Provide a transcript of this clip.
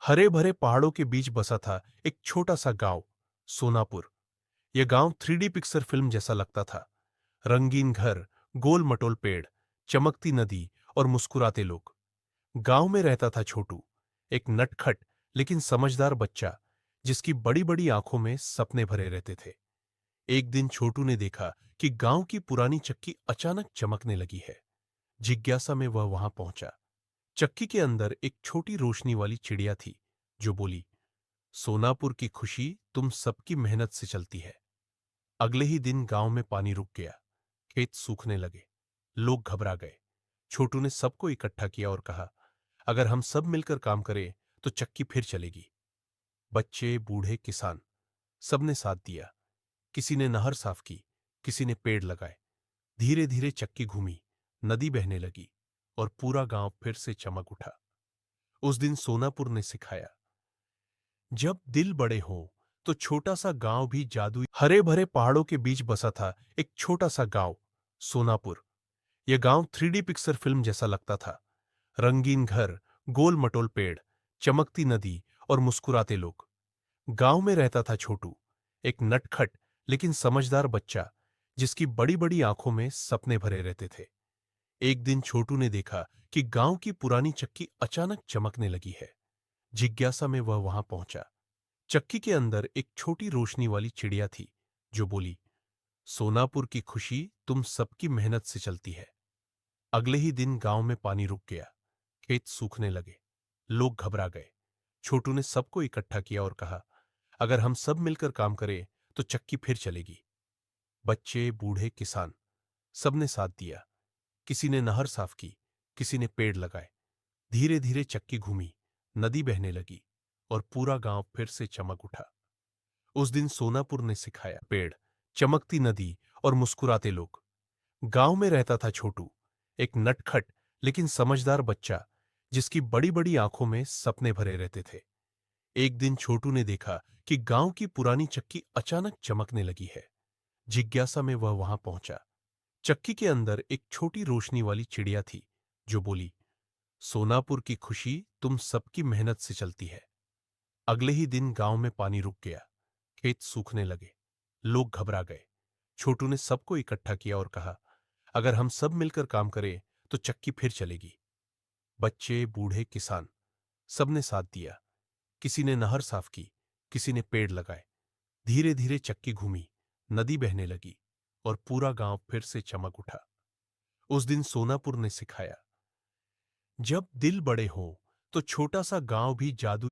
हरे भरे पहाड़ों के बीच बसा था एक छोटा सा गांव, सोनापुर। यह गांव 3D पिक्चर फिल्म जैसा लगता था। रंगीन घर, गोल मटोल पेड़, चमकती नदी और मुस्कुराते लोग। गांव में रहता था छोटू, एक नटखट लेकिन समझदार बच्चा, जिसकी बड़ी बड़ी आंखों में सपने भरे रहते थे। एक दिन छोटू ने देखा कि गांव की पुरानी चक्की अचानक चमकने लगी है। जिज्ञासा में वह वहां पहुंचा। चक्की के अंदर एक छोटी रोशनी वाली चिड़िया थी, जो बोली, सोनापुर की खुशी तुम सबकी मेहनत से चलती है। अगले ही दिन गांव में पानी रुक गया। खेत सूखने लगे। लोग घबरा गए। छोटू ने सबको इकट्ठा किया और कहा, अगर हम सब मिलकर काम करें तो चक्की फिर चलेगी। बच्चे, बूढ़े, किसान, सबने साथ दिया। किसी ने नहर साफ की, किसी ने पेड़ लगाए। धीरे धीरे चक्की घूमी, नदी बहने लगी और पूरा गांव फिर से चमक उठा। उस दिन सोनापुर ने सिखाया, जब दिल बड़े हों तो छोटा सा गांव भी जादुई। हरे भरे पहाड़ों के बीच बसा था एक छोटा सा गांव, सोनापुर। यह गांव 3D पिक्चर फिल्म जैसा लगता था। रंगीन घर, गोल मटोल पेड़, चमकती नदी और मुस्कुराते लोग। गांव में रहता था छोटू, एक नटखट लेकिन समझदार बच्चा, जिसकी बड़ी बड़ी आंखों में सपने भरे रहते थे। एक दिन छोटू ने देखा कि गांव की पुरानी चक्की अचानक चमकने लगी है। जिज्ञासा में वह वहां पहुंचा। चक्की के अंदर एक छोटी रोशनी वाली चिड़िया थी, जो बोली, सोनापुर की खुशी तुम सबकी मेहनत से चलती है। अगले ही दिन गांव में पानी रुक गया। खेत सूखने लगे। लोग घबरा गए। छोटू ने सबको इकट्ठा किया और कहा, अगर हम सब मिलकर काम करें तो चक्की फिर चलेगी। बच्चे, बूढ़े, किसान, सबने साथ दिया। किसी ने नहर साफ की, किसी ने पेड़ लगाए। धीरे धीरे चक्की घूमी, नदी बहने लगी और पूरा गांव फिर से चमक उठा। उस दिन सोनापुर ने सिखाया, पेड़, चमकती नदी और मुस्कुराते लोग। गांव में रहता था छोटू, एक नटखट लेकिन समझदार बच्चा, जिसकी बड़ी बड़ी आंखों में सपने भरे रहते थे। एक दिन छोटू ने देखा कि गांव की पुरानी चक्की अचानक चमकने लगी है। जिज्ञासा में वह वहां पहुंचा। चक्की के अंदर एक छोटी रोशनी वाली चिड़िया थी, जो बोली, सोनापुर की खुशी तुम सबकी मेहनत से चलती है। अगले ही दिन गांव में पानी रुक गया। खेत सूखने लगे। लोग घबरा गए। छोटू ने सबको इकट्ठा किया और कहा, अगर हम सब मिलकर काम करें तो चक्की फिर चलेगी। बच्चे, बूढ़े, किसान, सबने साथ दिया। किसी ने नहर साफ की, किसी ने पेड़ लगाए। धीरे धीरे चक्की घूमी, नदी बहने लगी और पूरा गांव फिर से चमक उठा। उस दिन सोनापुर ने सिखाया, जब दिल बड़े हों तो छोटा सा गांव भी जादू